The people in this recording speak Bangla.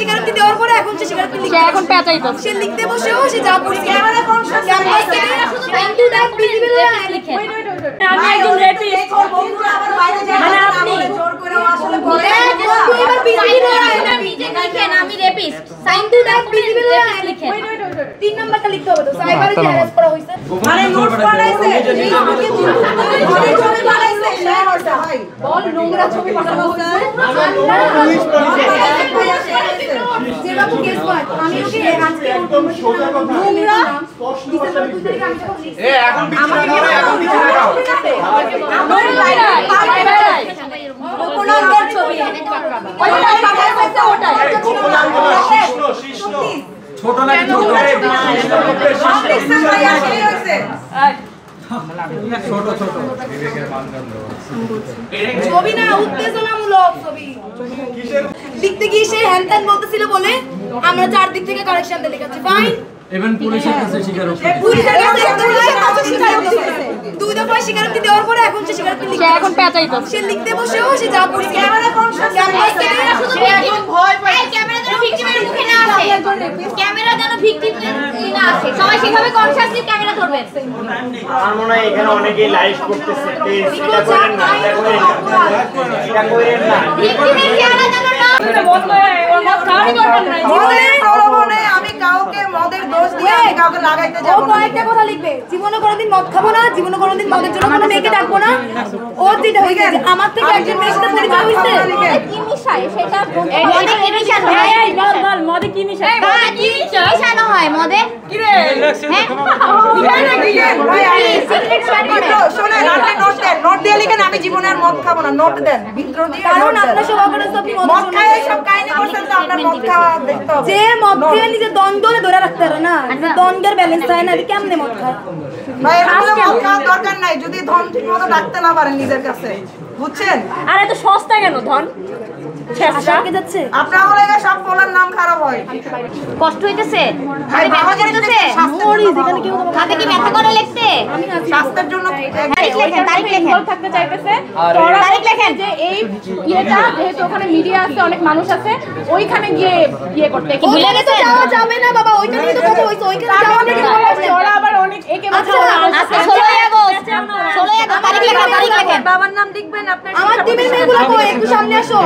স্বীকারোক্তি দেওয়ার পরে এখন সে স্বীকারোক্তি লিখতে এখন পেঁচাইতো সে লিখতে বসেও সে যা পড়ছে ক্যামেরা কনসাস ক্যাম্পাস থেকে থ্যাংক ইউ দ্যাট ভিজিবল লিখে আমি একজন রেপিস্ট বন্ধুরা আবার বাইরে যায় মানে আপনি জোর করে আসলে বলে এবার ভিজিবল না নিজে লিখেন আমি রেপিস্ট থ্যাংক ইউ দ্যাট ভিজিবল লিখে 3 নাম্বারটা লিখতে হবে তো সাইবারে যে হ্যারাস করা হইছে মানে নোট বানাইছে আমাকে ঘরে ছবি বানাইছে ভাই বল নোংরা ছবি পাঠানো হইছে যে বাবু কেস কর আমি ওকে আজকে নোংরা ডিসেম্বর 2 তারিখে আমি যখন লিখছি এখন বিছানা দাও এখন বিছানা দাও গোপনাঙ্গের ছবি ওইটাই পাঠাইছে ওটাই শিষ্ণ ছোট না ছোট ছোট ছোট বিবেকের মানদণ্ড ছবি না উত্তেজনামূলক ছবি লিখতে গিয়ে সে হ্যানত্যান বলতেছিল বলে আমরা চার দিক থেকে কারেকশন দিয়ে লিখেছি ফাইন ইভেন পুলিশের কাছে স্বীকারোক্তি পুলিশের কাছে দুই দফা স্বীকারোক্তি দেওয়ার পরে এখন সে স্বীকারোক্তি লিখতে এখন পেঁচাইতো সে লিখতে বসেও সে যা পড়ছে ক্যামেরা কনসাস ক্যাম্পাস থেকে শুধু এখন ভয় পায় ক্যামেরা যেন ভিকটিমের মুখে না আসে ক্যামেরা যেন ভিকটিমের না আসে সবাই সেভাবে কনসাসলি ক্যামেরা ধরবেন আমার মনে হয় এখানে অনেকেই লাইভ করতেছে প্লিজ এটা করেন না এটা করেন না ভিকটিমের চেহারা যেন না বন্ধ হয় ওর মত খাওয়ারই দরকার নাই মদের প্রলোভনে আমি কাউকে মদের দোষ দিয়ে আমি কাউকে লাগাইতে যাব না ও কয়েকটা কথা লিখবে জীবনে কোনোদিন মদ খাবো না জীবনে কোনোদিন মদের জন্য কোনো মেয়েকে ডাকবো না ও যেটা হয়ে গেছে আমার থেকে একজন মেয়ের সাথে পরিচয় হইছে কি মিশায় সেটা মদে কি মিশানো হয় এই বল বল মদে কি মিশায় মদে কি মিশানো হয় মদে কি রে সিক্রেট শেয়ার করে শুনে আপনি নোট দিয়ে লিখেন আমি জীবনে আর মদ খাবো না নোট দেন বিদ্রোহ দিয়ে কারণ আপনারা সবাই করে সব মদ খায় সব কাহিনী করছেন তো আপনার মদ খাওয়া দেখতে হবে যে মদ খেয়ে নিজে দ্বন্দ্বরে ধরে রাখতে পারে না দ্বন্দ্বের ব্যালেন্স হয় না কেমনে মদ খায় ভাই এগুলো মদ খাওয়ার দরকার নাই যদি ধন ঠিকমতো রাখতে না পারেন নিজের কাছে বুঝছেন আর এত সস্তা কেন ধন শেষকে যাচ্ছে আপনার ওলাইগা সব বলার নাম খারাপ হয় কষ্ট হইতেছে আরে ব্যথা করতেছে মরি যেখানে কেউ হাতে কি ব্যথা করে লিখতে আমি স্বাস্থ্যের জন্য তারিখ লেখেন বল থাকতে চাইতেছে তারিখ লেখেন যে এই ইয়েটা যেহেতু ওখানে মিডিয়া আছে অনেক মানুষ আছে ওইখানে গিয়ে ইয়ে করতে কি ভুলে গেছে যাওয়া যাবে না বাবা ওইখানে তো কথা হইছে ওইখানে যাওয়া যাবে ওরা আবার অনেক একে বছর আজকে 16 আগস্ট তারিখ লেখেন বাবার নাম লিখবেন আপনার আমার টিমের মেয়েগুলো একটু সামনে আসো